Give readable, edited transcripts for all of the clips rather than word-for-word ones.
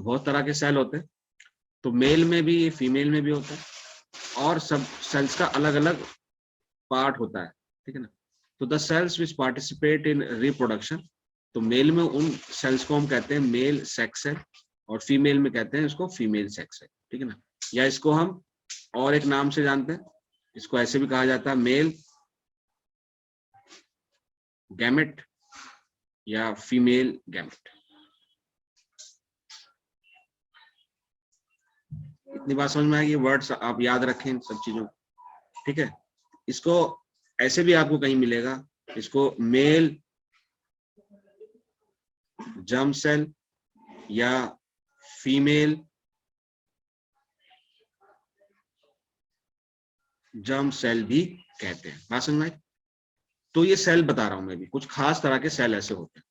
बहुत तरह के सेल होते हैं, तो मेल में भी फीमेल में भी होता है, और सब सेल्स का अलग अलग पार्ट होता है, ठीक है ना। तो the cells which participate in reproduction, तो मेल में उन सेल्स को हम कहते हैं मेल सेक्स सेल, और फीमेल में कहते हैं इसको फीमेल सेक्स सेल, ठीक है ना। या इसको हम और एक नाम से जानते हैं, इसको ऐसे भी कहा जाता है मेल गैमेट या फीमेल गैमेट। इतनी बात समझ में आएगी, वर्ड्स आप याद रखें इन सब चीजों, ठीक है। इसको ऐसे भी आपको कहीं मिलेगा, इसको मेल जर्म सेल या फीमेल जर्म सेल भी कहते हैं। बात समझ में आई? तो ये सेल बता रहा हूं मैं भी, कुछ खास तरह के सेल ऐसे होते हैं।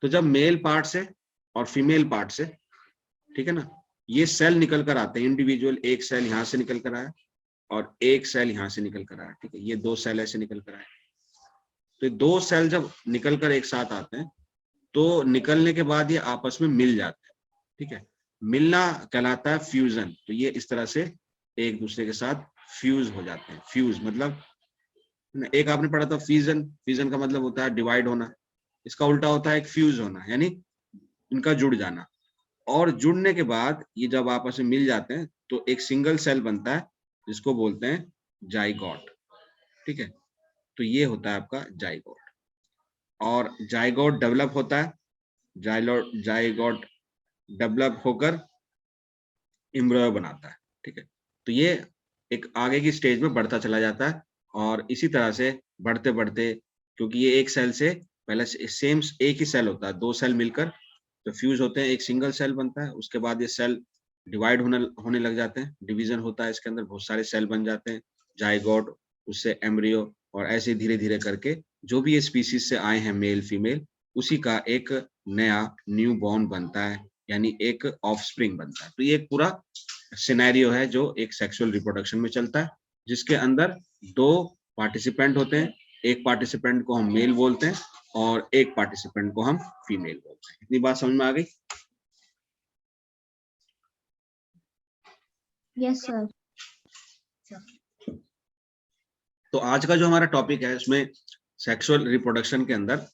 तो जब मेल पार्ट से और फीमेल पार्ट से, ठीक है ना, ये सेल निकल कर आते हैं इंडिविजुअल, एक सेल यहां से निकल कर आया और एक सेल यहां से निकल कर आया, ठीक है, ये दो सेल ऐसे निकल कर आए। तो ये दो सेल जब निकल कर एक साथ आते हैं, तो निकलने के बाद ये आपस में मिल जाते हैं, ठीक है। मिलना कहलाता है फ्यूजन। तो ये इस तरह से एक दूसरे के साथ फ्यूज हो जाते हैं। फ्यूज मतलब, एक आपने पढ़ा था फीजन, फीजन का मतलब होता है डिवाइड होना, इसका उल्टा होता है एक फ्यूज होना, यानी इनका जुड़ जाना। और जुड़ने के बाद ये जब आपस में मिल जाते हैं तो एक सिंगल सेल बनता है जिसको बोलते हैं जाइगोट, ठीक है। तो ये होता है आपका जाइगोट, और जाइगोट डेवलप होता है, जाइगोट डेवलप होकर एम्ब्रियो बनाता है, ठीक है। तो ये एक आगे की स्टेज में बढ़ता चला जाता है, और इसी तरह से बढ़ते बढ़ते, क्योंकि ये एक सेल से पहले सेम एक ही सेल होता है, दो सेल मिलकर तो फ्यूज होते हैं, एक सिंगल सेल बनता है। उसके बाद ये सेल डिवाइड होने लग जाते हैं, डिवीजन होता है, इसके अंदर बहुत सारे सेल बन जाते हैं, जाइगोट, उससे एम्ब्रियो, और ऐसे धीरे धीरे करके जो भी ये स्पीसीज से आए हैं मेल फीमेल, उसी का एक नया न्यू बॉर्न बनता है, यानी एक ऑफस्प्रिंग बनता है। तो ये एक पूरा सिनेरियो है जो एक सेक्सुअल रिप्रोडक्शन में चलता है, जिसके अंदर दो पार्टिसिपेंट होते हैं, एक पार्टिसिपेंट को हम मेल बोलते हैं और एक पार्टिसिपेंट को हम फीमेल बोलते हैं। इतनी बात समझ में आ गई? Yes sir. तो आज का जो हमारा टॉपिक है उसमें सेक्सुअल रिप्रोडक्शन के अंदर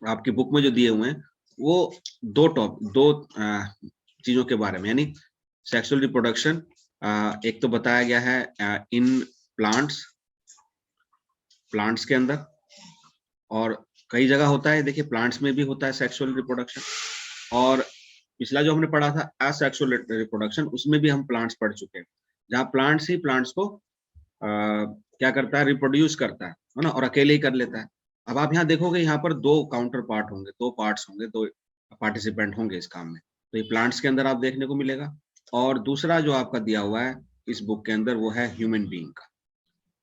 आपकी बुक में जो दिए हुए हैं वो दो चीजों के बारे में, यानी सेक्सुअल रिप्रोडक्शन एक तो बताया गया है इन प्लांट्स के अंदर, और कई जगह होता है, देखिए प्लांट्स में भी होता है सेक्सुअल रिप्रोडक्शन, और पिछला जो हमने पढ़ा था एसेक्सुअल रिप्रोडक्शन, उसमें भी हम प्लांट्स पढ़ चुके हैं, जहाँ प्लांट्स ही प्लांट्स को क्या करता है, रिप्रोड्यूस करता है ना, और अकेले ही कर लेता है। अब आप यहाँ देखोगे, यहाँ पर दो काउंटर पार्ट होंगे, दो पार्ट्स होंगे, दो पार्टिसिपेंट होंगे इस काम में। तो ये प्लांट्स के अंदर आप देखने को मिलेगा। और दूसरा जो आपका दिया हुआ है इस बुक के अंदर वो है ह्यूमन बीइंग का,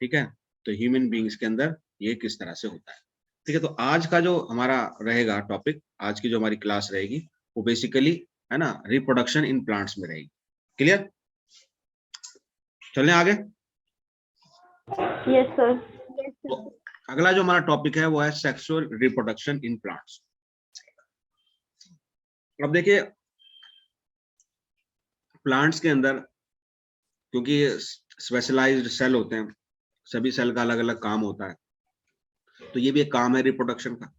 ठीक है। तो ह्यूमन बीइंग्स के अंदर ये किस तरह से होता है, ठीक है। तो आज का जो हमारा रहेगा टॉपिक, आज की जो हमारी क्लास रहेगी वो बेसिकली है ना रिप्रोडक्शन इन प्लांट्स में रहेगी। क्लियर? चलें आगे। Yes sir. तो अगला जो हमारा टॉपिक है वो है सेक्सुअल रिप्रोडक्शन इन प्लांट्स। अब देखिए प्लांट्स के अंदर, क्योंकि स्पेशलाइज्ड सेल होते हैं, सभी सेल का अलग अलग काम होता है, तो ये भी एक काम है रिप्रोडक्शन का।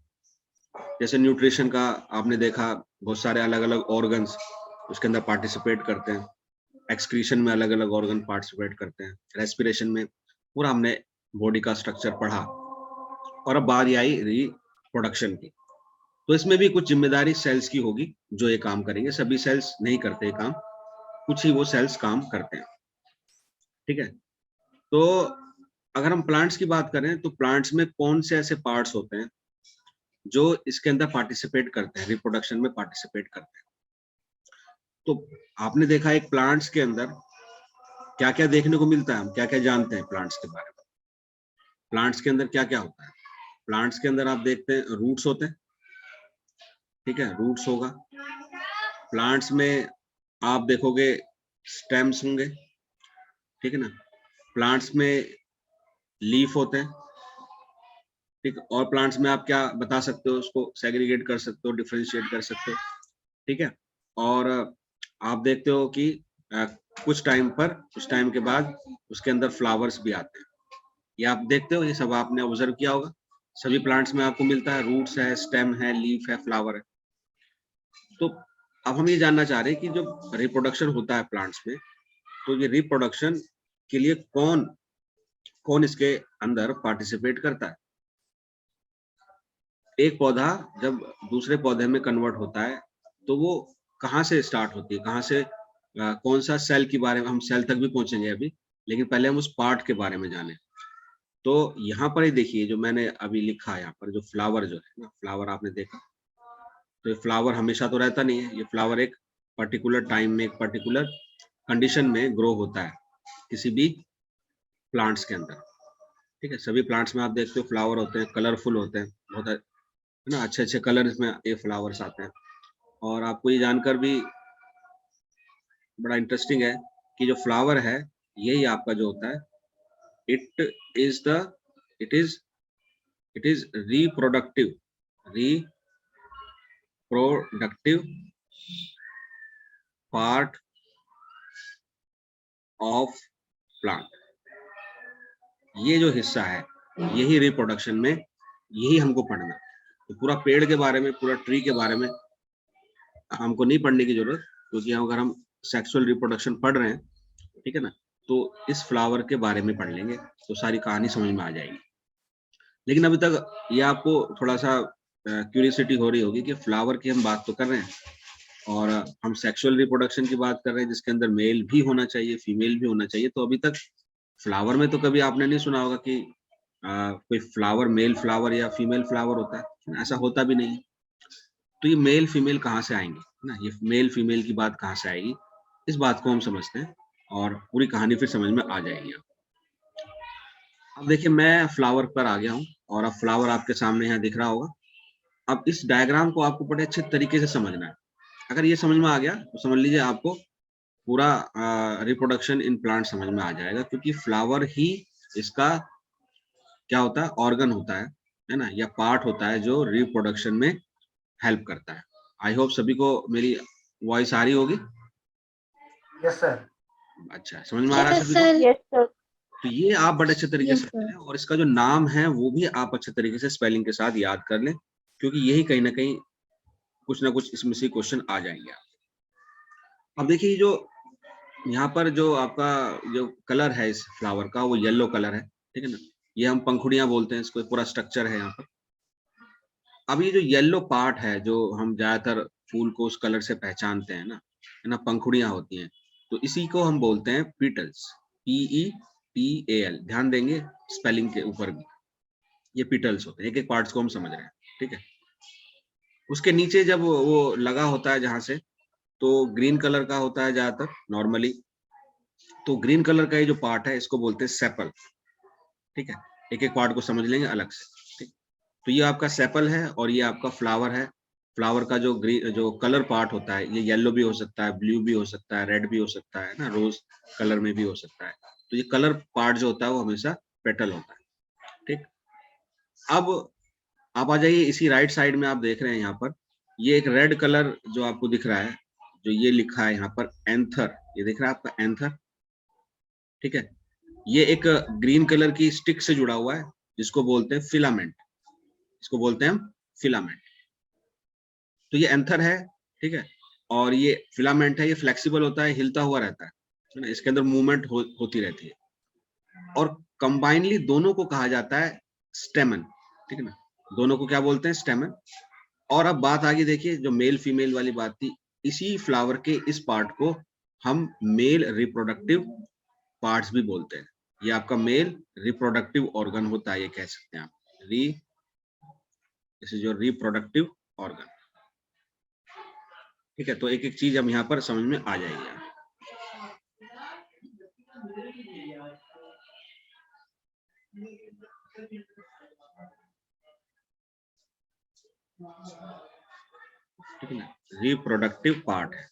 जैसे न्यूट्रिशन का आपने देखा, बहुत सारे अलग अलग ऑर्गन्स उसके अंदर पार्टिसिपेट करते हैं, एक्सक्रीशन में अलग अलग ऑर्गन पार्टिसिपेट करते हैं, रेस्पिरेशन में, पूरा हमने बॉडी का स्ट्रक्चर पढ़ा। और अब बारी आई रिप्रोडक्शन की, तो इसमें भी कुछ जिम्मेदारी सेल्स की होगी जो ये काम करेंगे। सभी सेल्स नहीं करते काम, कुछ ही वो सेल्स काम करते हैं, ठीक है। तो अगर हम प्लांट्स की बात करें तो प्लांट्स में कौन से ऐसे पार्ट्स होते हैं जो इसके अंदर पार्टिसिपेट करते हैं, रिप्रोडक्शन में पार्टिसिपेट करते हैं। तो आपने देखा एक प्लांट्स के अंदर क्या क्या देखने को मिलता है, हम क्या क्या जानते हैं प्लांट्स के बारे में। प्लांट्स के अंदर क्या क्या होता है? प्लांट्स के अंदर आप देखते हैं रूट्स होते हैं, ठीक है, रूट्स होगा। प्लांट्स में आप देखोगे स्टेम्स होंगे, ठीक है ना। प्लांट्स में लीफ होते हैं, ठीक। और प्लांट्स में आप क्या बता सकते हो, उसको सेग्रीगेट कर सकते हो, डिफरेंशिएट कर सकते हो, ठीक है। और आप देखते हो कि कुछ टाइम पर, कुछ टाइम के बाद उसके अंदर फ्लावर्स भी आते हैं। ये आप देखते हो, ये सब आपने ऑब्जर्व किया होगा, सभी प्लांट्स में आपको मिलता है, रूट्स है, स्टेम है, लीफ है, फ्लावर है। तो अब हम ये जानना चाह रहे हैं कि जो रिप्रोडक्शन होता है प्लांट्स में, तो ये रिप्रोडक्शन के लिए कौन कौन इसके अंदर पार्टिसिपेट करता है। एक पौधा जब दूसरे पौधे में कन्वर्ट होता है तो वो कहाँ से स्टार्ट होती है, कहाँ से कौन सा सेल के बारे में, हम सेल तक भी पहुंचेंगे अभी, लेकिन पहले हम उस पार्ट के बारे में जाने। तो यहाँ पर ही देखिए, जो मैंने अभी लिखा है यहाँ पर, जो फ्लावर जो है ना, फ्लावर आपने देखा, तो ये फ्लावर हमेशा तो रहता नहीं है, ये फ्लावर एक पर्टिकुलर टाइम में, एक पर्टिकुलर कंडीशन में ग्रो होता है किसी भी प्लांट्स के अंदर। ठीक है, सभी प्लांट्स में आप देखते हो फ्लावर होते हैं, कलरफुल होते हैं, बहुत है ना, अच्छे अच्छे कलर इसमें ये फ्लावर्स आते हैं। और आपको ये जानकर भी बड़ा इंटरेस्टिंग है कि जो फ्लावर है, यही आपका जो होता है, it is the it is it is reproductive part of plant. ये जो हिस्सा है, यही रिप्रोडक्शन में, यही हमको पढ़ना। तो पूरा पेड़ के बारे में, पूरा ट्री के बारे में हमको नहीं पढ़ने की जरूरत, क्योंकि अगर हम सेक्सुअल रिप्रोडक्शन पढ़ रहे हैं, ठीक है ना, तो इस फ्लावर के बारे में पढ़ लेंगे तो सारी कहानी समझ में आ जाएगी। लेकिन अभी तक ये आपको थोड़ा सा क्यूरियोसिटी हो रही होगी कि फ्लावर की हम बात तो कर रहे हैं और हम सेक्सुअल रिप्रोडक्शन की बात कर रहे हैं, जिसके अंदर मेल भी होना चाहिए, फीमेल भी होना चाहिए। तो अभी तक फ्लावर में तो कभी आपने नहीं सुना होगा कि कोई फ्लावर मेल फ्लावर या फीमेल फ्लावर होता है, ऐसा होता भी नहीं है। तो ये मेल फीमेल कहाँ से आएंगे ना, ये मेल फीमेल की बात कहाँ से आएगी, इस बात को हम समझते हैं और पूरी कहानी फिर समझ में आ जाएगी। अब देखिए, मैं फ्लावर पर आ गया हूँ और अब फ्लावर आपके सामने यहाँ दिख रहा होगा। अब इस डायग्राम को आपको बड़े अच्छे तरीके से समझना है। अगर ये समझ में आ गया तो समझ लीजिए आपको पूरा रिप्रोडक्शन इन प्लांट समझ में आ जाएगा, क्योंकि फ्लावर ही इसका क्या होता है, ऑर्गन होता है ना, या पार्ट होता है जो रिप्रोडक्शन में हेल्प करता है। आई होप सभी को मेरी वॉइस आ रही होगी। Yes sir. अच्छा, समझ में आ रहा है सभी को? Yes sir. तो ये आप बड़े अच्छे तरीके से Yes, sir. समझें, और इसका जो नाम है वो भी आप अच्छे तरीके से स्पेलिंग के साथ याद कर लें, क्योंकि यही कहीं ना कहीं कुछ ना कुछ इसमें से क्वेश्चन आ जाएंगे आप। अब देखिए, जो यहाँ पर जो आपका जो कलर है इस फ्लावर का, वो येलो कलर है, ठीक है ना, ये हम पंखुड़ियां बोलते हैं इसको, पूरा स्ट्रक्चर है यहाँ पर। अब ये जो येलो पार्ट है, जो हम ज्यादातर फूल को उस कलर से पहचानते हैं ना, है ना, पंखुड़ियां होती हैं, तो इसी को हम बोलते हैं पीटल्स, PETAL। ध्यान देंगे स्पेलिंग के ऊपर भी, ये पीटल्स होते हैं, एक एक पार्ट्स को हम समझ रहे हैं, ठीक है। उसके नीचे जब वो लगा होता है जहां से, तो ग्रीन कलर का होता है ज्यादातर नॉर्मली। तो ग्रीन कलर का ये जो पार्ट है, इसको बोलते हैं सेपल, ठीक है। एक एक पार्ट को समझ लेंगे अलग से, ठीक। तो ये आपका सेपल है और ये आपका फ्लावर है। फ्लावर का जो ग्रीन जो कलर पार्ट होता है, ये येलो भी हो सकता है, ब्लू भी हो सकता है, रेड भी हो सकता है ना, रोज कलर में भी हो सकता है। तो ये कलर पार्ट जो होता है वो हमेशा पेटल होता है, ठीक। अब आप आ जाइए इसी राइट साइड में, आप देख रहे हैं यहाँ पर ये एक रेड कलर जो आपको दिख रहा है, जो ये लिखा है यहाँ पर एंथर, ये दिख रहा है आपका एंथर, ठीक है। ये एक ग्रीन कलर की स्टिक से जुड़ा हुआ है, जिसको बोलते हैं फिलामेंट, इसको बोलते हैं हम फिलामेंट। तो ये एंथर है, ठीक है, और ये फिलामेंट है, ये फ्लेक्सिबल होता है, हिलता हुआ रहता है ना, इसके अंदर मूवमेंट होती रहती है। और कंबाइनली दोनों को कहा जाता है स्टेमन, ठीक है ना, दोनों को क्या बोलते हैं, स्टेमन। और अब बात आगे देखिए, जो मेल फीमेल वाली बात थी, इसी फ्लावर के इस पार्ट को हम मेल रिप्रोडक्टिव पार्ट्स भी बोलते हैं। ये आपका मेल रिप्रोडक्टिव ऑर्गन होता है, ये कह सकते हैं आप, this is your reproductive organ, ठीक है। तो एक एक चीज हम यहाँ पर समझ में आ जाएगी। ठीक है ना, रिप्रोडक्टिव पार्ट है,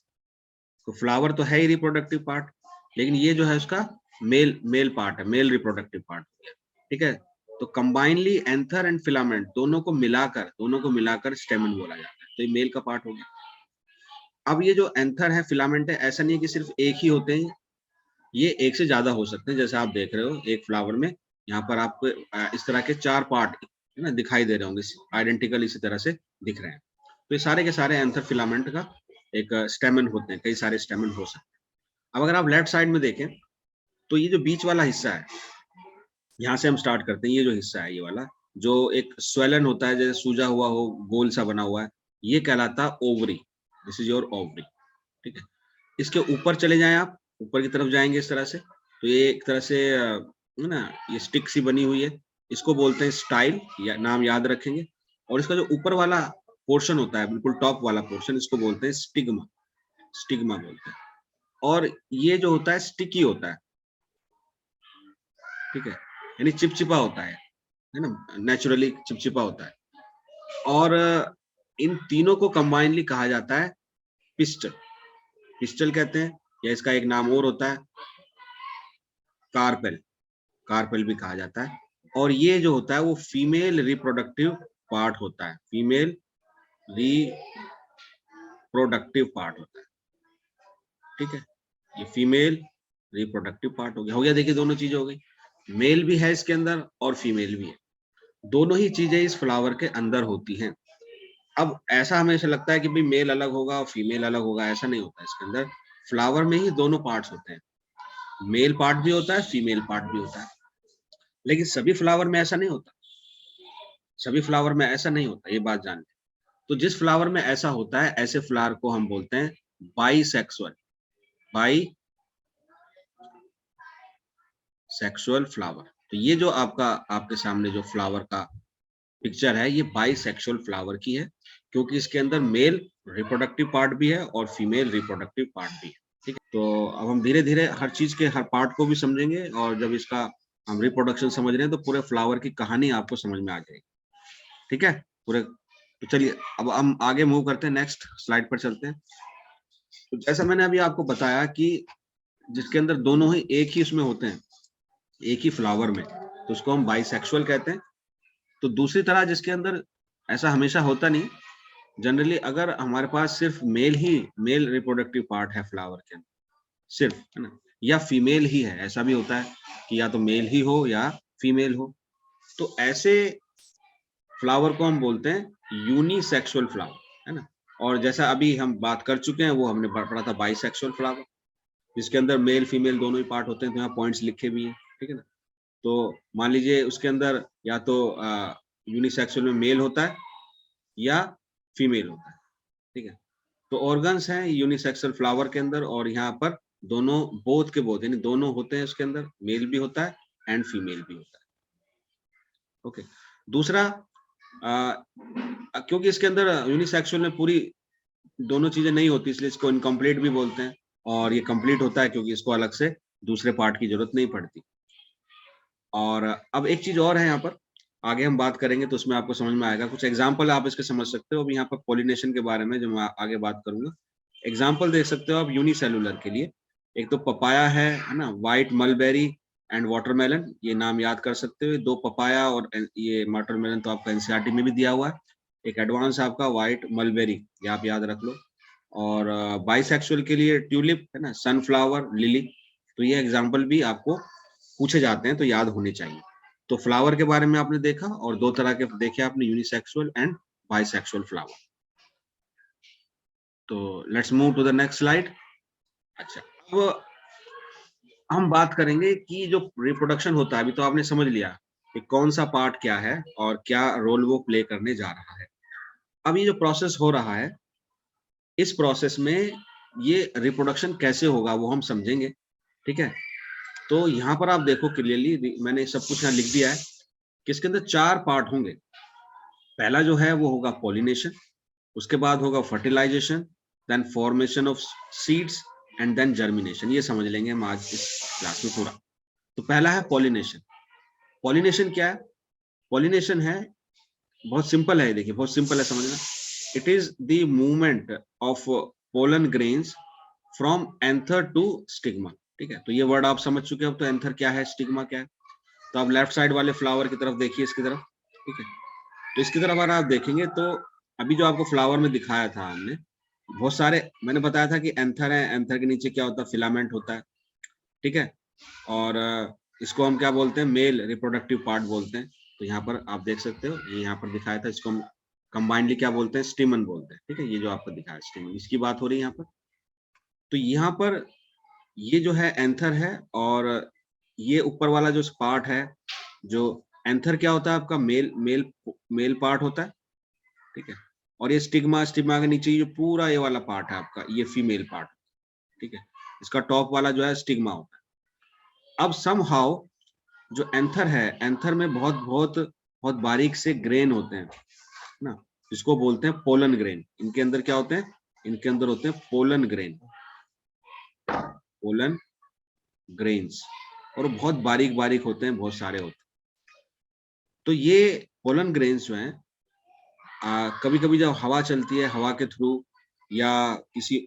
तो फ्लावर तो है ही रिप्रोडक्टिव पार्ट, लेकिन ये जो है उसका मेल पार्ट है, मेल रिप्रोडक्टिव पार्ट हो गया, ठीक है। तो कंबाइनली एंथर एंड फिलामेंट दोनों को मिलाकर स्टेमन बोला जाता है, तो ये मेल का पार्ट हो गया। अब ये जो एंथर है, फिलामेंट है, ऐसा नहीं है कि सिर्फ एक ही होते हैं, ये एक से ज्यादा हो सकते हैं। जैसे आप देख रहे हो एक फ्लावर में यहाँ पर आपको इस तरह के 4 पार्ट है ना दिखाई दे रहे होंगे, आइडेंटिकल इसी तरह से दिख रहे हैं। तो ये सारे के सारे एंथर फिलामेंट का एक स्टेमन होते हैं, कई सारे स्टेमन हो सकते हैं। अब अगर आप लेफ्ट साइड में देखें तो ये जो बीच वाला हिस्सा है, यहाँ से हम स्टार्ट करते हैं। ये जो हिस्सा है, ये वाला जो एक स्वेलन होता है, जैसे सूजा हुआ हो, गोल सा बना हुआ है, ये कहलाता है ovary. This is your ovary, ठीक है। इसके ऊपर चले जाएं आप, ऊपर की तरफ जाएंगे इस तरह से, तो ये एक तरह से है ना, ये स्टिक सी बनी हुई है, इसको बोलते हैं स्टाइल, या नाम याद रखेंगे। और इसका जो ऊपर वाला पोर्शन होता है, बिल्कुल टॉप वाला पोर्शन, इसको बोलते हैं स्टिग्मा, स्टिग्मा बोलते हैं। और ये जो होता है स्टिकी होता है, ठीक है, यानी चिपचिपा होता है ना, नेचुरली चिपचिपा होता है। और इन तीनों को कंबाइनली कहा जाता है पिस्टल, पिस्टल कहते हैं, या इसका एक नाम और होता है कार्पेल, कार्पेल भी कहा जाता है। और ये जो होता है वो फीमेल रिप्रोडक्टिव पार्ट होता है, फीमेल रिप्रोडक्टिव पार्ट होता है, ठीक है। ये फीमेल रिप्रोडक्टिव पार्ट हो गया। देखिए दोनों चीजें हो गई, मेल भी है इसके अंदर और फीमेल भी है, दोनों ही चीजें इस फ्लावर के अंदर होती हैं। अब ऐसा हमेशा लगता है कि भाई मेल अलग होगा और फीमेल अलग होगा, ऐसा नहीं होता। इसके अंदर फ्लावर में ही दोनों पार्ट्स होते हैं, मेल पार्ट भी होता है, फीमेल पार्ट भी होता है। लेकिन सभी फ्लावर में ऐसा नहीं होता, सभी फ्लावर में ऐसा नहीं होता, ये बात जान लें। तो जिस फ्लावर में ऐसा होता है, ऐसे फ्लावर को हम बोलते हैं बाईसेक्सुअल, बाईसेक्सुअल फ्लावर। तो ये जो आपके सामने जो फ्लावर का पिक्चर है, ये बाईसेक्सुअल फ्लावर की है, क्योंकि इसके अंदर मेल रिप्रोडक्टिव पार्ट भी है और फीमेल रिप्रोडक्टिव पार्ट भी है, ठीक है। तो अब हम धीरे धीरे हर चीज के हर पार्ट को भी समझेंगे, और जब इसका हम रिप्रोडक्शन समझ रहे हैं तो पूरे फ्लावर की कहानी आपको समझ में आ जाएगी, ठीक है पूरे। तो चलिए अब हम आगे मूव करते हैं, नेक्स्ट स्लाइड पर चलते हैं। तो जैसा मैंने अभी आपको बताया कि जिसके अंदर दोनों ही एक ही उसमें होते हैं, एक ही फ्लावर में, तो उसको हम बाईसेक्सुअल कहते हैं। तो दूसरी तरह जिसके अंदर ऐसा हमेशा होता नहीं, जनरली अगर हमारे पास सिर्फ मेल रिप्रोडक्टिव पार्ट है फ्लावर के अंदर, सिर्फ, है ना, या फीमेल ही है, ऐसा भी होता है कि या तो मेल ही हो या फीमेल हो, तो ऐसे फ्लावर को हम बोलते हैं यूनिसेक्सुअल फ्लावर, है ना। और जैसा अभी हम बात कर चुके हैं, वो हमने पढ़ा था बाईसेक्सुअल फ्लावर, जिसके अंदर मेल फीमेल दोनों ही पार्ट होते हैं। तो यहाँ पॉइंट्स लिखे भी हैं, ठीक है ना। तो मान लीजिए उसके अंदर या तो यूनिसेक्सुअल में मेल होता है या फीमेल होता है, ठीक है। तो ऑर्गन्स हैं यूनिसेक्सुअल फ्लावर के अंदर, और यहाँ पर दोनों बोथ के बोथ, यानी दोनों होते हैं उसके अंदर, मेल भी होता है एंड फीमेल भी होता है, ओके। दूसरा, क्योंकि इसके अंदर यूनिसेक्सुअल में पूरी दोनों चीजें नहीं होती, इसलिए इसको इनकम्प्लीट भी बोलते हैं। और ये कंप्लीट होता है क्योंकि इसको अलग से दूसरे पार्ट की जरूरत नहीं पड़ती। और अब एक चीज और है, यहाँ पर आगे हम बात करेंगे तो उसमें आपको समझ में आएगा, कुछ एग्जाम्पल आप इसके समझ सकते हो। अभी यहाँ पर पॉलिनेशन के बारे में जो मैं आगे बात करूंगा, एग्जाम्पल देख सकते हो आप यूनिसेलुलर के लिए। एक तो पपाया है ना, व्हाइट मलबेरी एंड वाटरमेलन, ये नाम याद कर सकते हो। दो पपाया और ये वाटरमेलन तो आपका एनसीईआरटी में भी दिया हुआ है। एक एडवांस आपका व्हाइट मलबेरी, ये आप याद रख लो। और बाइसेक्सुअल के लिए ट्यूलिप, है ना, सनफ्लावर, लिली। तो ये एग्जाम्पल भी आपको पूछे जाते हैं, तो याद होने चाहिए। तो फ्लावर के बारे में आपने देखा, और दो तरह के देखे आपने, यूनिसेक्सुअल एंड बाइसेक्सुअल फ्लावर। तो let's move to the next slide. अच्छा, अब हम बात करेंगे कि जो रिप्रोडक्शन होता है, अभी तो आपने समझ लिया कि कौन सा पार्ट क्या है और क्या रोल वो प्ले करने जा रहा है। अब ये जो प्रोसेस हो रहा है, इस प्रोसेस में ये रिप्रोडक्शन कैसे होगा वो हम समझेंगे, ठीक है। तो यहाँ पर आप देखो क्लियरली, मैंने सब कुछ यहाँ लिख दिया है कि इसके अंदर 4 पार्ट होंगे। पहला जो है वो होगा पॉलिनेशन, उसके बाद होगा fertilisation, then formation of seeds and then germination. ये समझ लेंगे हम आज इस क्लास में पूरा। तो पहला है पॉलिनेशन। पॉलिनेशन क्या है? पॉलिनेशन है, बहुत सिंपल है, देखिए बहुत सिंपल है समझना। It is the movement of pollen grains from anther to stigma, ठीक है। तो ये वर्ड आप समझ चुके हो। तो एंथर क्या है, स्टिग्मा क्या है। तो आप लेफ्ट साइड वाले फ्लावर की तरफ देखिए, इसकी तरफ, ठीक है। तो इसकी तरफ अगर आप देखेंगे तो अभी जो आपको फ्लावर में दिखाया था हमने, बहुत सारे मैंने बताया था कि एंथर है, एंथर के नीचे क्या होता है, फिलामेंट होता है, ठीक है। और इसको हम क्या बोलते हैं, मेल रिप्रोडक्टिव पार्ट बोलते हैं। तो यहाँ पर आप देख सकते हो, ये यहाँ पर दिखाया था, इसको हम कंबाइंडली क्या बोलते हैं, स्टिमन बोलते हैं, ठीक है। ये जो आपको दिखाया स्टिमन, इसकी बात हो रही है यहाँ पर। तो यहाँ पर ये जो है एंथर है, और ये ऊपर वाला जो पार्ट है, जो एंथर क्या होता है आपका, मेल मेल मेल पार्ट होता है, ठीक है। और ये स्टिग्मा, स्टिग्मा के नीचे ये पूरा ये वाला पार्ट है आपका, ये फीमेल पार्ट, ठीक है। इसका टॉप वाला जो है स्टिग्मा होता है। अब समहाउ जो एंथर है, एंथर में बहुत बहुत बहुत बारीक से ग्रेन होते हैं ना, इसको बोलते हैं पोलन ग्रेन। इनके अंदर क्या होते हैं, इनके अंदर होते हैं पोलन ग्रेन, पोलन ग्रेन्स, और बहुत बारीक बारीक होते हैं, बहुत सारे होते हैं। तो ये पोलन ग्रेन्स जो हैं, कभी कभी जब हवा चलती है, हवा के थ्रू या किसी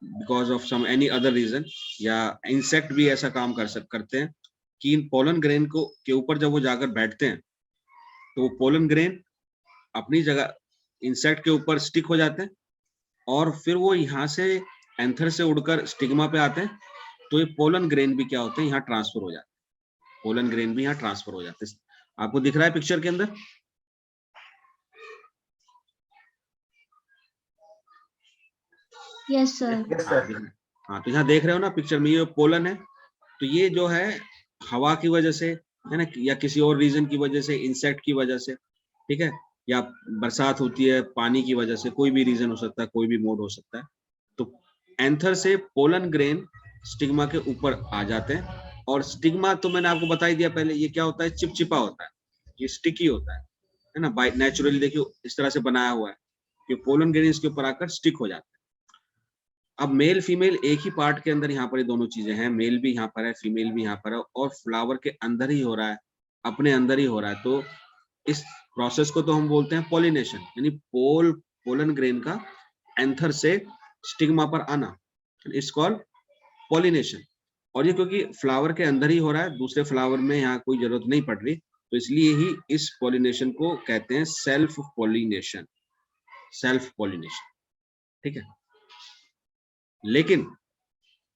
because of some any other reason, या इंसेक्ट भी ऐसा काम करते हैं कि इन पोलन ग्रेन को के ऊपर जब वो जाकर बैठते हैं, तो वो पोलन ग्रेन अपनी जगह इंसेक्ट के ऊपर स्टिक हो जाते हैं, और फिर वो यहाँ से एंथर से उड़कर स्टिग्मा पे आते हैं। तो ये पोलन ग्रेन भी क्या होते हैं, यहाँ ट्रांसफर हो जाते हैं, पोलन ग्रेन भी यहाँ ट्रांसफर हो जाते हैं। आपको दिख रहा है पिक्चर के अंदर? Yes sir. Yes sir. हाँ, तो यहाँ देख रहे हो ना पिक्चर में, ये पोलन है। तो ये जो है हवा की वजह से है ना, या किसी और रीजन की वजह से, इंसेक्ट की वजह से, ठीक है, या बरसात होती है पानी की वजह से, कोई भी रीजन हो सकता है, कोई भी मोड हो सकता है। तो एंथर से पोलन ग्रेन स्टिग्मा के ऊपर आ जाते हैं। और स्टिग्मा तो मैंने आपको बता ही दिया पहले, ये क्या होता है, चिपचिपा होता है, ये स्टिकी होता है ना, बाय नेचुरली देखियो इस तरह से बनाया हुआ है कि पोलन ग्रेन इसके ऊपर आकर स्टिक हो जाता है। अब मेल फीमेल एक ही पार्ट के अंदर यहाँ पर ये दोनों चीजें हैं, मेल भी यहाँ पर है, फीमेल भी यहाँ पर है, और फ्लावर के अंदर ही हो रहा है, अपने अंदर ही हो रहा है। तो इस प्रोसेस को तो हम बोलते हैं पॉलिनेशन, यानी पोलन ग्रेन का एंथर से स्टिग्मा पर आना, इट्स कॉल्ड पॉलिनेशन। और ये क्योंकि फ्लावर के अंदर ही हो रहा है, दूसरे फ्लावर में यहाँ कोई जरूरत नहीं पड़ रही, तो इसलिए ही इस पॉलिनेशन को कहते हैं सेल्फ पॉलिनेशन, सेल्फ पॉलिनेशन, ठीक है। लेकिन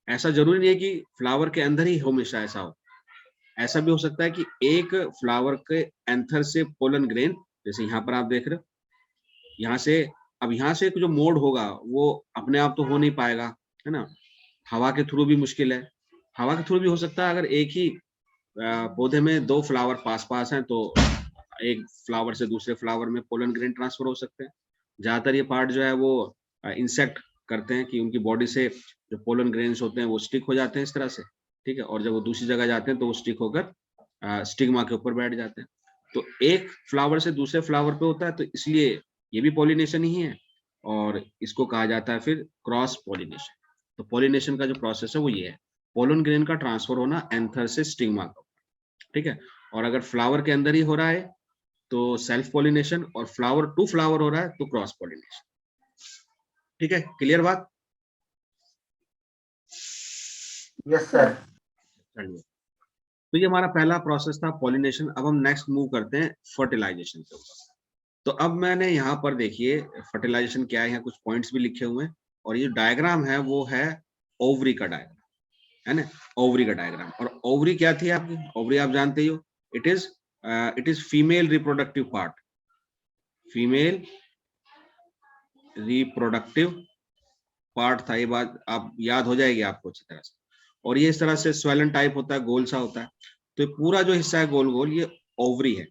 ऐसा जरूरी नहीं है कि फ्लावर के अंदर ही हमेशा ऐसा हो, ऐसा भी हो सकता है कि एक फ्लावर के एंथर से पोलन ग्रेन, जैसे यहाँ पर आप देख रहे हो, यहाँ से, अब यहाँ से जो मोड होगा वो अपने आप तो हो नहीं पाएगा, है ना, हवा के थ्रू भी मुश्किल है। हवा के थ्रू भी हो सकता है, अगर एक ही पौधे में दो फ्लावर पास पास हैं, तो एक फ्लावर से दूसरे फ्लावर में पोलन ग्रेन ट्रांसफर हो सकते हैं। ज्यादातर ये पार्ट जो है वो इंसेक्ट करते हैं कि उनकी बॉडी से जो पोलन ग्रेन्स होते हैं वो स्टिक हो जाते हैं इस तरह से, ठीक है, और जब वो दूसरी जगह जाते हैं तो वो स्टिक होकर स्टिग्मा के ऊपर बैठ जाते हैं। तो एक फ्लावर से दूसरे फ्लावर पे होता है, तो इसलिए ये भी पॉलिनेशन ही है, और इसको कहा जाता है फिर क्रॉस पॉलिनेशन। तो पॉलिनेशन का जो प्रोसेस है वो ये है, पोलन ग्रेन का ट्रांसफर होना एंथर से स्टिग्मा का, ठीक है। और अगर फ्लावर के अंदर ही हो रहा है तो सेल्फ पॉलिनेशन, और फ्लावर टू फ्लावर हो रहा है तो क्रॉस पॉलिनेशन, ठीक है। क्लियर बात? Yes sir. चलिए, तो ये हमारा पहला प्रोसेस था पॉलिनेशन। अब हम नेक्स्ट मूव करते हैं फर्टिलाइजेशन के ऊपर। तो अब मैंने यहाँ पर देखिए फर्टिलाइजेशन क्या है, यहाँ कुछ पॉइंट्स भी लिखे हुए हैं, और ये डायग्राम है वो है ओवरी का डायग्राम, है ना, ओवरी का डायग्राम। और ओवरी क्या थी आपकी, ओवरी आप जानते ही हो, it is female reproductive part, female reproductive part था, ये बात आप याद हो जाएगी आपको अच्छी तरह से। और ये इस तरह से स्वेलन टाइप होता है, गोल सा होता है। तो पूरा जो हिस्सा है गोल गोल, ये ओवरी है,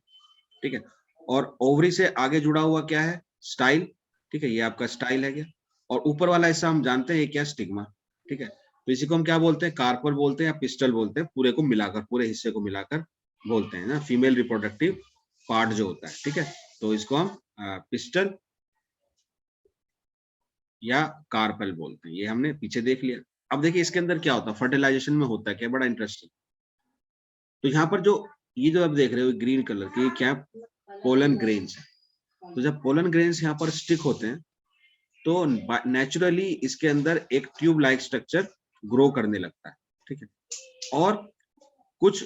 ठीक है। और ओवरी से आगे जुड़ा हुआ क्या है, स्टाइल, ठीक है, ये आपका स्टाइल है क्या। और ऊपर वाला हिस्सा हम जानते हैं ये क्या, स्टिग्मा, ठीक है। तो इसी को हम क्या बोलते हैं, कार्पल बोलते हैं या पिस्टल बोलते हैं, पूरे को मिलाकर, पूरे हिस्से को मिलाकर बोलते हैं ना, फीमेल रिप्रोडक्टिव पार्ट जो होता है, ठीक है। तो इसको हम पिस्टल या कार्पल बोलते हैं, ये हमने पीछे देख लिया। अब देखिए इसके अंदर क्या होता है, फर्टिलाइजेशन में होता है क्या, बड़ा इंटरेस्टिंग। तो यहाँ पर जो ये जो आप देख रहे हो ग्रीन कलर के, ये क्या, पोलन ग्रेन्स है। तो जब पोलन ग्रेन्स यहाँ पर स्टिक होते हैं तो नेचुरली इसके अंदर एक ट्यूब लाइक स्ट्रक्चर ग्रो करने लगता है, ठीक है। और कुछ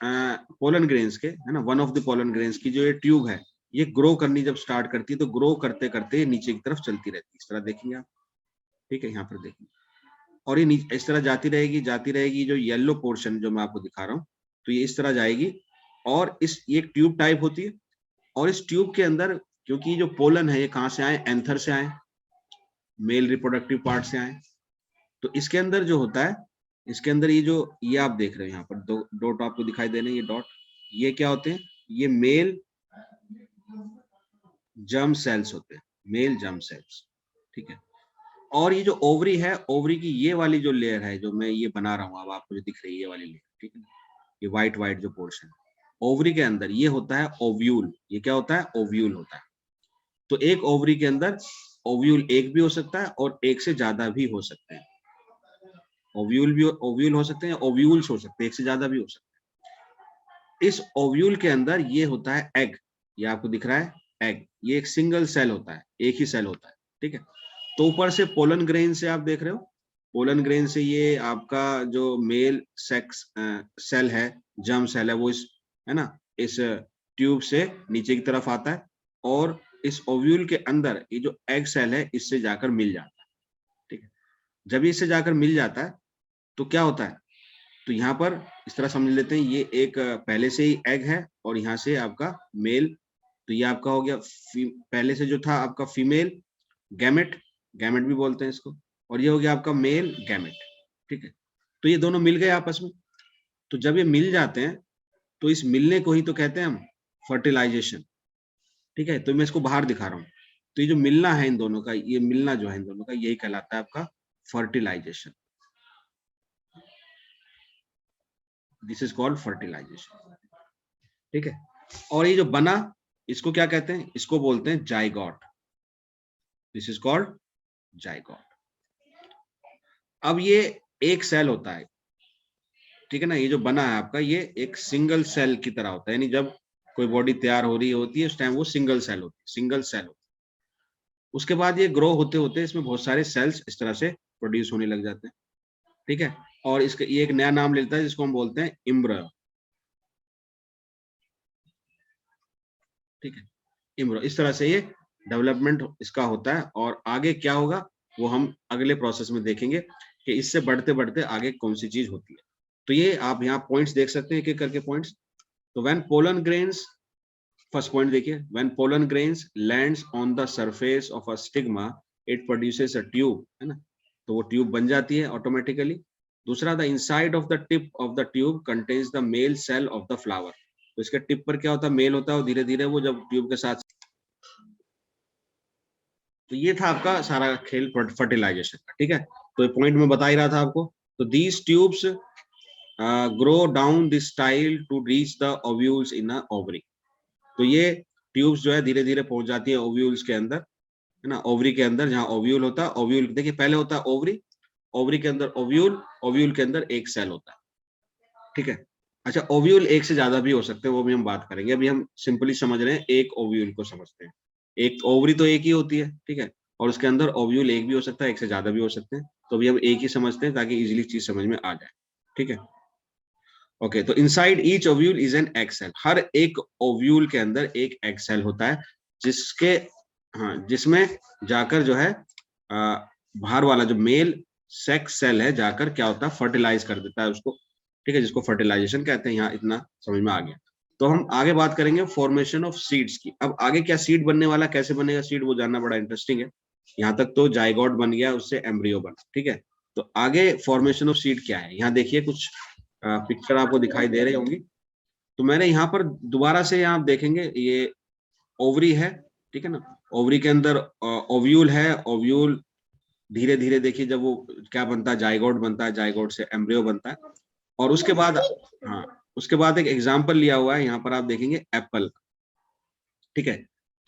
पोलन ग्रेन्स के, है ना, one of the pollen grains की जो ये ट्यूब है, ये ग्रो करनी जब स्टार्ट करती है, तो ग्रो करते करते नीचे की तरफ चलती रहती है, इस तरह देखेंगे आप, ठीक है, यहाँ पर देखिए, और ये इस तरह जाती रहेगी, जो येलो पोर्शन जो मैं आपको दिखा रहा हूँ, तो ये इस तरह जाएगी, और ये एक ट्यूब टाइप होती है, और इस ट्यूब के अंदर, क्योंकि जो पोलन है ये कहाँ से आए, एंथर से आए, मेल रिप्रोडक्टिव पार्ट से आए, तो इसके अंदर जो होता है, इसके अंदर ये आप देख रहे हैं यहाँ पर दो डॉट आपको दिखाई दे रहे हैं, ये डॉट, ये क्या होते हैं, ये मेल जर्म सेल्स होते हैं, मेल जर्म सेल्स, ठीक है। और ये जो ओवरी है, ओवरी की ये वाली जो लेयर है, जो मैं ये बना रहा हूँ अब आपको जो दिख रही है ये वाली लेयर, ठीक है, ये व्हाइट जो पोर्शन, ओवरी के अंदर ये होता है ओव्यूल। ये क्या होता है, ओव्यूल होता है। तो एक ओवरी के अंदर ओव्यूल एक भी हो सकता है और एक से ज्यादा भी हो सकते हैं। ओव्यूल हो सकते हैं, ओव्यूल्स हो सकते हैं, एक से ज्यादा भी हो सकते हैं। इस ओव्यूल के अंदर ये होता है एग, ये आपको दिख रहा है एग, ये एक सिंगल सेल होता है, एक ही सेल होता है, ठीक है। तो ऊपर से पोलन ग्रेन से आप देख रहे हो, पोलन ग्रेन से ये आपका जो मेल सेक्स सेल है, जर्म सेल है, वो इस, है ना, इस ट्यूब से नीचे की तरफ आता है, और इस ओव्यूल के अंदर ये जो एग सेल है इससे जाकर मिल जाता है, ठीक है। जब इससे जाकर मिल जाता है तो क्या होता है, तो यहाँ पर इस तरह समझ लेते हैं, ये एक पहले से ही एग है, और यहाँ से आपका मेल, तो ये आपका हो गया पहले से जो था आपका फीमेल गैमेट, गैमेट भी बोलते हैं इसको, और ये हो गया आपका मेल गैमेट, ठीक है। तो ये दोनों मिल गए आपस में, तो जब ये मिल जाते हैं तो इस मिलने को ही तो कहते हैं हम फर्टिलाइजेशन, ठीक है। तो मैं इसको बाहर दिखा रहा हूँ, तो ये जो मिलना है इन दोनों का, ये मिलना जो है इन दोनों का, यही कहलाता है आपका fertilisation. This is called fertilisation, ठीक है। और ये जो बना, इसको क्या कहते हैं, इसको बोलते हैं zygote. This is called zygote. अब ये एक सेल होता है, ठीक है ना, ये जो बना है आपका, ये एक सिंगल सेल की तरह होता है, यानी जब कोई बॉडी तैयार हो रही होती है उस टाइम वो सिंगल सेल होती है, सिंगल सेल होती है। उसके बाद ये ग्रो होते होते इसमें बहुत सारे सेल्स इस तरह से प्रोड्यूस होने लग जाते हैं, ठीक है। और इसका ये एक नया नाम लेता है जिसको हम बोलते हैं इम्ब्रियो, ठीक है, इम्ब्रियो। इस तरह से ये डेवलपमेंट इसका होता है, और आगे क्या होगा वो हम अगले प्रोसेस में देखेंगे कि इससे बढ़ते बढ़ते आगे कौन सी चीज होती है। तो ये आप यहाँ पॉइंट्स देख सकते हैं, एक एक करके पॉइंट्स। तो when pollen grains, first point देखिए, when pollen grains lands on the surface of a stigma it produces a tube, है ना, तो वो ट्यूब बन जाती है ऑटोमेटिकली। दूसरा, the inside of the tip of the tube contains the male cell of the flower, तो इसके टिप पर क्या होता है, मेल होता है, और धीरे धीरे वो जब ट्यूब के साथ, तो ये था आपका सारा खेल फर्टिलाइजेशन का, ठीक है। तो ये पॉइंट मैं बता ही रहा था आपको। तो these tubes grow down this style to reach the ovules in a ovary, तो ये ट्यूब्स जो है धीरे धीरे पहुंच जाती है ओव्यूल्स के अंदर, है ना, ओवरी के अंदर, जहां ओव्यूल होता है। ओव्यूल देखिए पहले होता है ओवरी, ओवरी के अंदर ओव्यूल, ओव्यूल के अंदर एक सेल होता है, ठीक है। अच्छा, ओव्यूल एक से ज्यादा भी हो सकते हैं, वो भी हम बात करेंगे। अभी हम सिंपली समझ रहे हैं एक ओव्यूल को समझते हैं। एक ओवरी तो एक ही होती है, ठीक है, और उसके अंदर ओव्यूल एक भी हो सकता है, एक से ज्यादा भी हो सकते हैं। तो अभी हम एक ही समझते हैं ताकि इजीली चीज समझ में आ जाए, ठीक है। ओके, तो inside each ovule is an egg cell, हर एक ओव्यूल के अंदर एक एग सेल होता है, जिसके, हाँ, जिसमें जाकर जो है बाहर वाला जो मेल सेक्स सेल है जाकर क्या होता है, फर्टिलाइज कर देता है उसको, ठीक है, जिसको फर्टिलाइजेशन कहते हैं। यहाँ इतना समझ में आ गया। तो हम आगे बात करेंगे फॉर्मेशन ऑफ सीड्स की। अब आगे क्या सीड बनने वाला, कैसे बनेगा सीड, वो जानना बड़ा इंटरेस्टिंग है। यहाँ तक तो जाइगोट बन गया, उससे एम्ब्रियो बना, ठीक है। तो आगे फॉर्मेशन ऑफ सीड क्या है, यहाँ देखिए कुछ पिक्चर आपको दिखाई दे रही होंगी। तो मैंने यहाँ पर दोबारा से, यहाँ आप देखेंगे ये ओवरी है, ठीक है ना, ओवरी के अंदर ओव्यूल है, ओव्यूल धीरे धीरे देखिए जब वो क्या बनता है, जाइगोट बनता है, जाइगोट से एम्ब्रियो बनता है, और उसके बाद, हाँ, उसके बाद एक एग्जाम्पल लिया हुआ है यहाँ पर, आप देखेंगे एप्पल, ठीक है।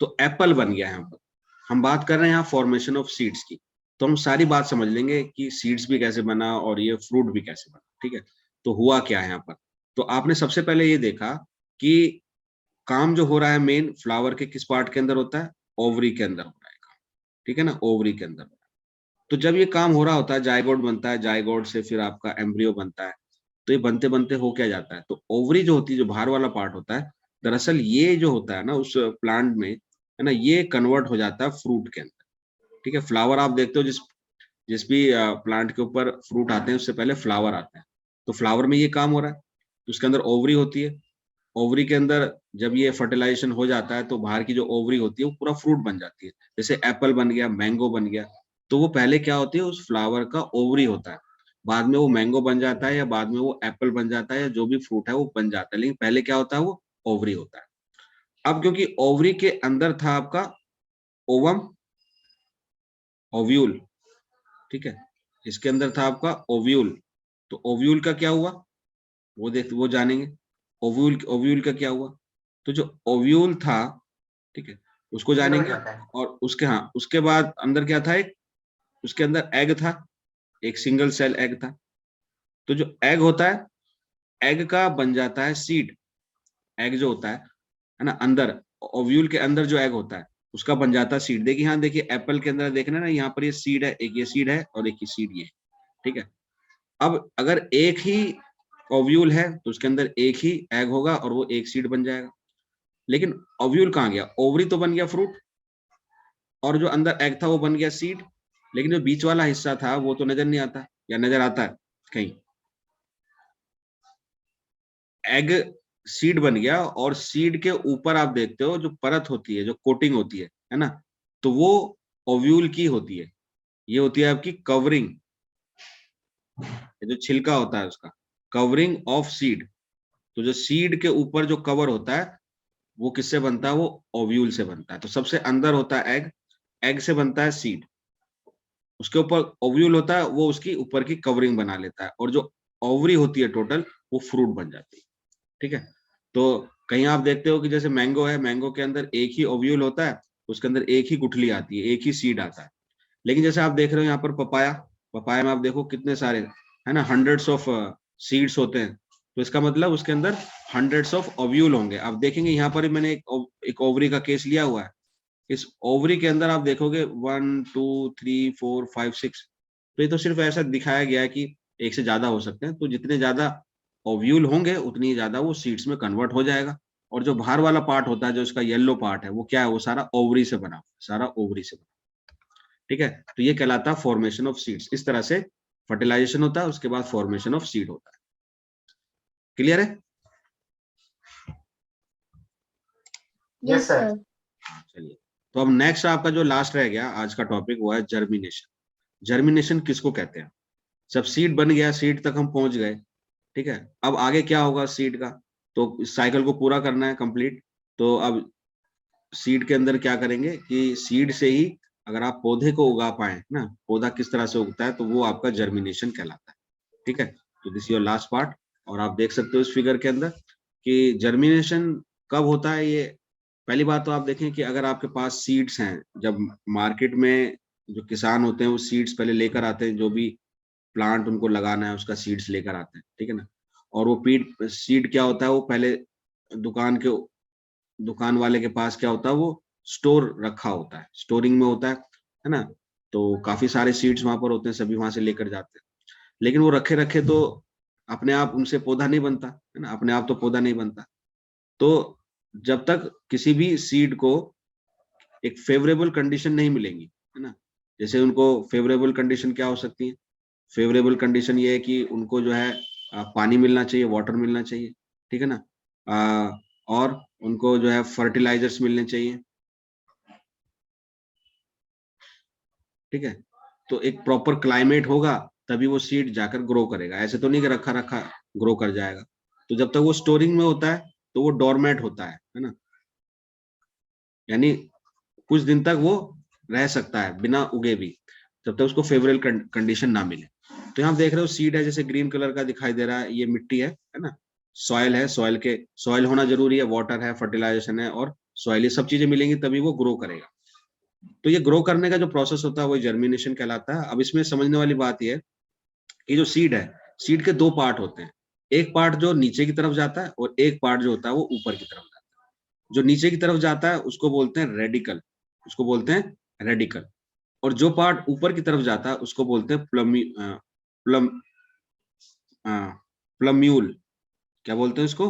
तो एप्पल बन गया यहाँ पर। हम बात कर रहे हैं यहाँ फॉर्मेशन ऑफ सीड्स की, तो हम सारी बात समझ लेंगे कि सीड्स भी कैसे बना और ये फ्रूट भी कैसे बना, ठीक है। तो हुआ क्या है यहाँ पर, तो आपने सबसे पहले ये देखा कि काम जो हो रहा है मेन फ्लावर के किस पार्ट के अंदर होता है, ओवरी के अंदर हो रहा है काम, ठीक है ना, ओवरी के अंदर। तो जब ये काम हो रहा होता है, जाइगोट बनता है, जाइगोट से फिर आपका एम्ब्रियो बनता है, तो ये बनते बनते हो क्या जाता है, तो ओवरी जो होती है, जो बाहर वाला पार्ट होता है, दरअसल ये जो होता है ना उस प्लांट में, है ना, ये कन्वर्ट हो जाता है फ्रूट के अंदर, ठीक है। फ्लावर आप देखते हो जिस जिस भी प्लांट के ऊपर फ्रूट आते हैं उससे पहले फ्लावर आता है। तो फ्लावर में ये काम हो रहा है, तो उसके अंदर ओवरी होती है। ओवरी के अंदर जब ये फर्टिलाइजेशन हो जाता है तो बाहर की जो ओवरी होती है वो पूरा फ्रूट बन जाती है। जैसे एप्पल बन गया, मैंगो बन गया, तो वो पहले क्या होती है, उस फ्लावर का ओवरी होता है। बाद में वो मैंगो बन जाता है या बाद में वो एप्पल बन जाता है या जो भी फ्रूट है वो बन जाता है, लेकिन पहले क्या होता है, वो ओवरी होता है। अब क्योंकि ओवरी के अंदर था आपका ओवम, ओव्यूल, ठीक है, इसके अंदर था आपका ओव्यूल। तो ओव्यूल का क्या हुआ, वो जानेंगे। ओव्यूल ओव्यूल का क्या हुआ, तो जो ओव्यूल था, ठीक है, उसको ये हो जानेंगे। जाता है। और उसके बाद अंदर क्या था, एक उसके अंदर एग था, एक सिंगल सेल एग था। तो जो एग होता है, एग का बन जाता है सीड। एग जो होता है ना, अंदर ओव्यूल के अंदर जो एग होता है उसका बन जाता है सीड। देखिए, हाँ देखिए, एप्पल के अंदर देखना ना, यहाँ पर ये सीड है, एक ये सीड है और एक ये सीड ये, ठीक है। अब अगर एक ही ओव्यूल है तो उसके अंदर एक ही एग होगा और वो एक सीड बन जाएगा। लेकिन ओव्यूल कहाँ गया, ओवरी तो बन गया फ्रूट, और जो अंदर एग था वो बन गया सीड। लेकिन जो बीच वाला हिस्सा था वो तो नजर नहीं आता, या नजर आता है कहीं? एग सीड बन गया, और सीड के ऊपर आप देखते हो जो परत होती है, जो कोटिंग होती है ना, तो वो ओव्यूल की होती है। ये होती है आपकी कवरिंग, जो छिलका होता है उसका, कवरिंग ऑफ सीड। तो जो सीड के ऊपर जो कवर होता है वो किससे बनता है, वो ओव्यूल से बनता है। तो सबसे अंदर होता है एग, एग से बनता है सीड, उसके ऊपर ओव्यूल होता है, वो उसकी ऊपर की कवरिंग बना लेता है, और जो ओवरी होती है टोटल, वो फ्रूट बन जाती है, ठीक है। तो कहीं आप देखते हो कि जैसे मैंगो है, मैंगो के अंदर एक ही ओव्यूल होता है, उसके अंदर एक ही गुठली आती है, एक ही सीड आता है। लेकिन जैसे आप देख रहे हो यहाँ पर पपाया, पपाया में आप देखो कितने सारे, है ना, हंड्रेड्स ऑफ सीड्स होते हैं। तो इसका मतलब उसके अंदर हंड्रेड्स ऑफ ओव्यूल होंगे। आप देखेंगे यहाँ पर मैंने एक ओवरी का केस लिया हुआ है। इस ओवरी के अंदर आप देखोगे 1 2 3 4 5 6, तो ये तो सिर्फ ऐसा दिखाया गया है कि एक से ज्यादा हो सकते हैं। तो जितने ज्यादा ओव्यूल होंगे उतनी ज्यादा वो सीड्स में कन्वर्ट हो जाएगा। और जो बाहर वाला पार्ट होता है, जो इसका येलो पार्ट है, वो क्या है, वो सारा ओवरी से बना, सारा ओवरी से बना, ठीक है। तो ये कहलाता है फॉर्मेशन ऑफ सीड्स। इस तरह से फर्टिलाइजेशन होता है, उसके बाद फॉर्मेशन ऑफ सीड होता है। क्लियर है? Yes sir. हाँ, चलिए। तो अब नेक्स्ट आपका जो लास्ट रह गया आज का टॉपिक, वो है जर्मिनेशन। जर्मिनेशन किसको कहते हैं? जब सीड बन गया, सीड तक हम पहुंच गए, ठीक है, अब आगे क्या होगा सीड का? तो इस साइकिल को पूरा करना है कंप्लीट। तो अब सीड के अंदर क्या करेंगे कि सीड से ही अगर आप पौधे को उगा पाए ना, पौधा किस तरह से उगता है, तो वो आपका जर्मिनेशन कहलाता है, ठीक है। तो दिस योर लास्ट पार्ट। और आप देख सकते हो इस फिगर के अंदर कि जर्मिनेशन कब होता है। ये पहली बात तो आप देखें कि अगर आपके पास सीड्स हैं, जब मार्केट में जो किसान होते हैं वो सीड्स पहले लेकर आते हैं, जो भी प्लांट उनको लगाना है उसका सीड्स लेकर आते हैं, ठीक है ना। और वो सीड क्या होता है, वो पहले दुकान के दुकान वाले के पास क्या होता है, वो स्टोर रखा होता है, स्टोरिंग में होता है ना। तो काफी सारे सीड्स वहां पर होते हैं, सभी वहां से लेकर जाते हैं। लेकिन वो रखे रखे तो अपने आप उनसे पौधा नहीं बनता, है ना, अपने आप तो पौधा नहीं बनता। तो जब तक किसी भी सीड को एक फेवरेबल कंडीशन नहीं मिलेंगी, है ना, जैसे उनको फेवरेबल कंडीशन क्या हो सकती है? फेवरेबल कंडीशन ये है कि उनको जो है पानी मिलना चाहिए, वाटर मिलना चाहिए, ठीक है ना। और उनको जो है फर्टिलाइजर्स मिलने चाहिए, ठीक है। तो एक प्रॉपर क्लाइमेट होगा तभी वो सीड जाकर ग्रो करेगा, ऐसे तो नहीं कि रखा रखा ग्रो कर जाएगा। तो जब तक वो स्टोरिंग में होता है तो वो डोरमेट होता है ना, यानी कुछ दिन तक वो रह सकता है बिना उगे भी, जब तक उसको फेवरेबल कंडीशन ना मिले। तो यहाँ देख रहे हो सीड है, जैसे ग्रीन कलर का दिखाई दे रहा है, ये मिट्टी है ना, सॉइल है, सॉइल होना जरूरी है, वाटर है, फर्टिलाइजेशन है और सॉइल, ये सब चीजें मिलेंगी तभी वो ग्रो करेगा। तो ये ग्रो करने का जो प्रोसेस होता है वो जर्मिनेशन कहलाता है। अब इसमें समझने वाली बात ये है कि जो सीड है, सीड के दो पार्ट होते हैं। एक पार्ट जो नीचे की तरफ जाता है और एक पार्ट जो होता है वो ऊपर की तरफ जाता है। जो नीचे की तरफ जाता है उसको बोलते हैं रेडिकल, उसको बोलते हैं रेडिकल। और जो पार्ट ऊपर की तरफ जाता है उसको बोलते हैं प्लम प्लम्यूल। क्या बोलते हैं इसको?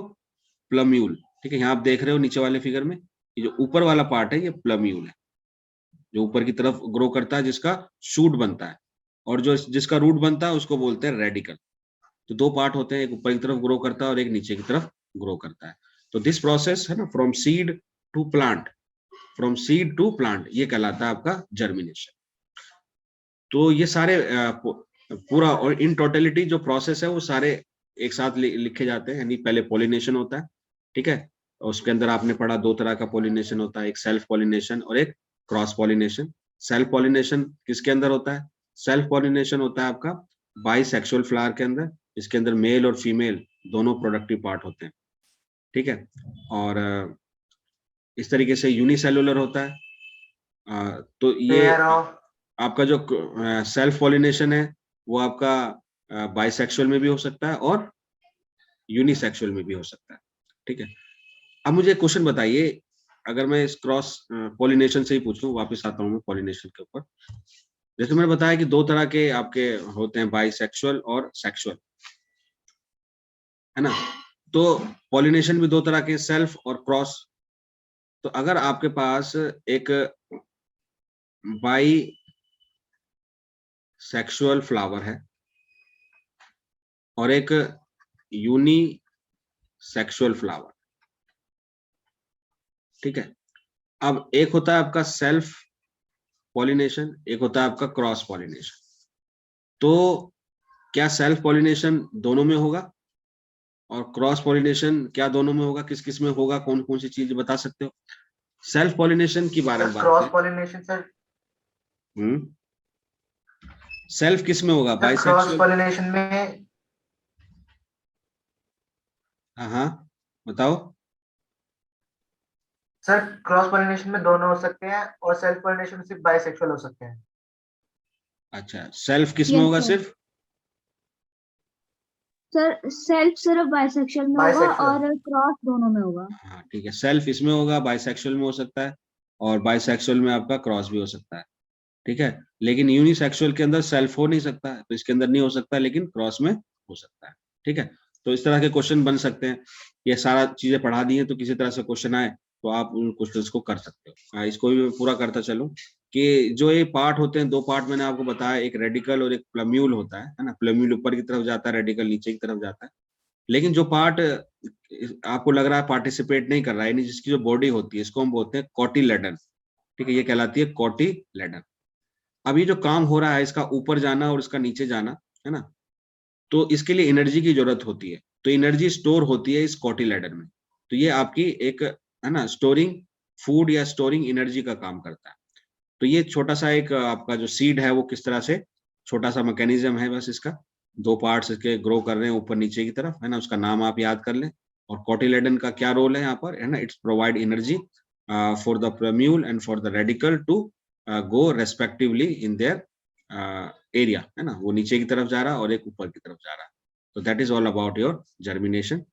प्लम्यूल, ठीक है। यहाँ आप देख रहे हो नीचे वाले फिगर में, ये जो ऊपर वाला पार्ट है ये प्लम्यूल है, जो ऊपर की तरफ ग्रो करता है, जिसका शूट बनता है। और जो जिसका रूट बनता है उसको बोलते हैं रेडिकल। तो दो पार्ट होते हैं, एक ऊपर की तरफ ग्रो करता है और एक नीचे की तरफ ग्रो करता है। तो दिस प्रोसेस है ना, from seed to plant, from seed to plant, ये कहलाता है आपका जर्मिनेशन। तो ये सारे पूरा और इन टोटलिटी जो प्रोसेस है वो सारे एक साथ लिखे जाते हैं। यानी पहले पॉलिनेशन होता है, ठीक है, उसके अंदर आपने पढ़ा दो तरह का पॉलिनेशन होता है, एक सेल्फ पॉलिनेशन और एक क्रॉस पॉलिनेशन। सेल्फ पॉलिनेशन किसके अंदर होता है? सेल्फ पॉलिनेशन होता है आपका बाइसेक्सुअल फ्लावर के अंदर, इसके अंदर मेल और फीमेल दोनों प्रोडक्टिव पार्ट होते हैं, ठीक है। और इस तरीके से यूनिसेलुलर होता है। तो ये पेयर ऑफ आपका जो सेल्फ पॉलिनेशन है वो आपका बाइसेक्सुअल में भी हो सकता है और यूनिसेक्सुअल में भी हो सकता है, ठीक है। अब मुझे क्वेश्चन बताइए, अगर मैं इस क्रॉस पॉलिनेशन से ही पूछूं, वापस आता हूं मैं पॉलिनेशन के ऊपर। जैसे मैंने बताया कि दो तरह के आपके होते हैं, बाइसेक्सुअल और सेक्सुअल, है ना। तो पॉलिनेशन भी दो तरह के, सेल्फ और क्रॉस। तो अगर आपके पास एक बाई सेक्सुअल फ्लावर है और एक यूनी सेक्सुअल फ्लावर, ठीक है। अब एक होता है आपका सेल्फ पॉलिनेशन, एक होता है आपका क्रॉस पॉलिनेशन। तो क्या सेल्फ पॉलिनेशन दोनों में होगा और क्रॉस पॉलिनेशन क्या दोनों में होगा? किस किस में होगा? कौन कौन सी चीज बता सकते हो? सेल्फ पॉलिनेशन की बारे सर, में बात क्रॉस करें। Pollination sir. सेल्फ किस में होगा? Sir cross bisexual? पॉलिनेशन में, हाँ हाँ, बताओ। सर क्रॉस पॉलिनेशन में दोनों हो सकते हैं और सेल्फ पॉलिनेशन में सिर्फ बाइसेक्सुअल हो सकते हैं। अच्छा, सेल्फ किस में यस होगा? सर। सिर्फ सर सेल्फ सिर्फ बाइसेक्सुअल में होगा बाइसेक्सुअल। और क्रॉस दोनों में होगा। हाँ ठीक है, सेल्फ इसमें होगा, बाइसेक्सुअल में हो सकता है, और बाइसेक्सुअल में आपका क्रॉस भी हो सकता है, ठीक है। लेकिन यूनिसेक्सुअल के अंदर सेल्फ हो नहीं सकता है, तो इसके अंदर नहीं हो सकता, लेकिन क्रॉस में हो सकता है, ठीक है। तो इस तरह के क्वेश्चन बन सकते हैं। ये सारा चीजें पढ़ा दी हैं, तो किसी तरह से क्वेश्चन आए तो आप उन क्वेश्चंस को कर सकते हो। इसको भी मैं पूरा करता चलूं कि जो ये पार्ट होते हैं, दो पार्ट मैंने आपको बताया, एक रेडिकल और एक प्लम्यूल होता है ना। प्लम्यूल ऊपर की तरफ जाता है, रेडिकल नीचे की तरफ जाता है। लेकिन जो पार्ट आपको लग रहा है पार्टिसिपेट नहीं कर रहा है, यानी जिसकी जो बॉडी होती है, इसको हम बोलते हैं कोटिलेडन, ठीक है। ये कहलाती है कोटिलेडन। अब ये जो काम हो रहा है, इसका ऊपर जाना और इसका नीचे जाना, है ना, तो इसके लिए एनर्जी की जरूरत होती है। तो एनर्जी स्टोर होती है इस कोटिलेडन में। तो ये आपकी एक, है ना, स्टोरिंग फूड या स्टोरिंग एनर्जी का काम करता है। तो ये छोटा सा एक आपका जो सीड है वो किस तरह से, छोटा सा मैकेनिज्म है बस इसका। दो पार्ट्स इसके ग्रो कर रहे हैं ऊपर नीचे की तरफ, है ना, उसका नाम आप याद कर लें। और कोटिलेडन का क्या रोल है यहाँ पर, है ना, it's provide energy for the plumule and for the radicle to go respectively in their area, है ना। वो नीचे की तरफ जा रहा है और एक ऊपर की तरफ जा रहा है। तो that is all about your germination.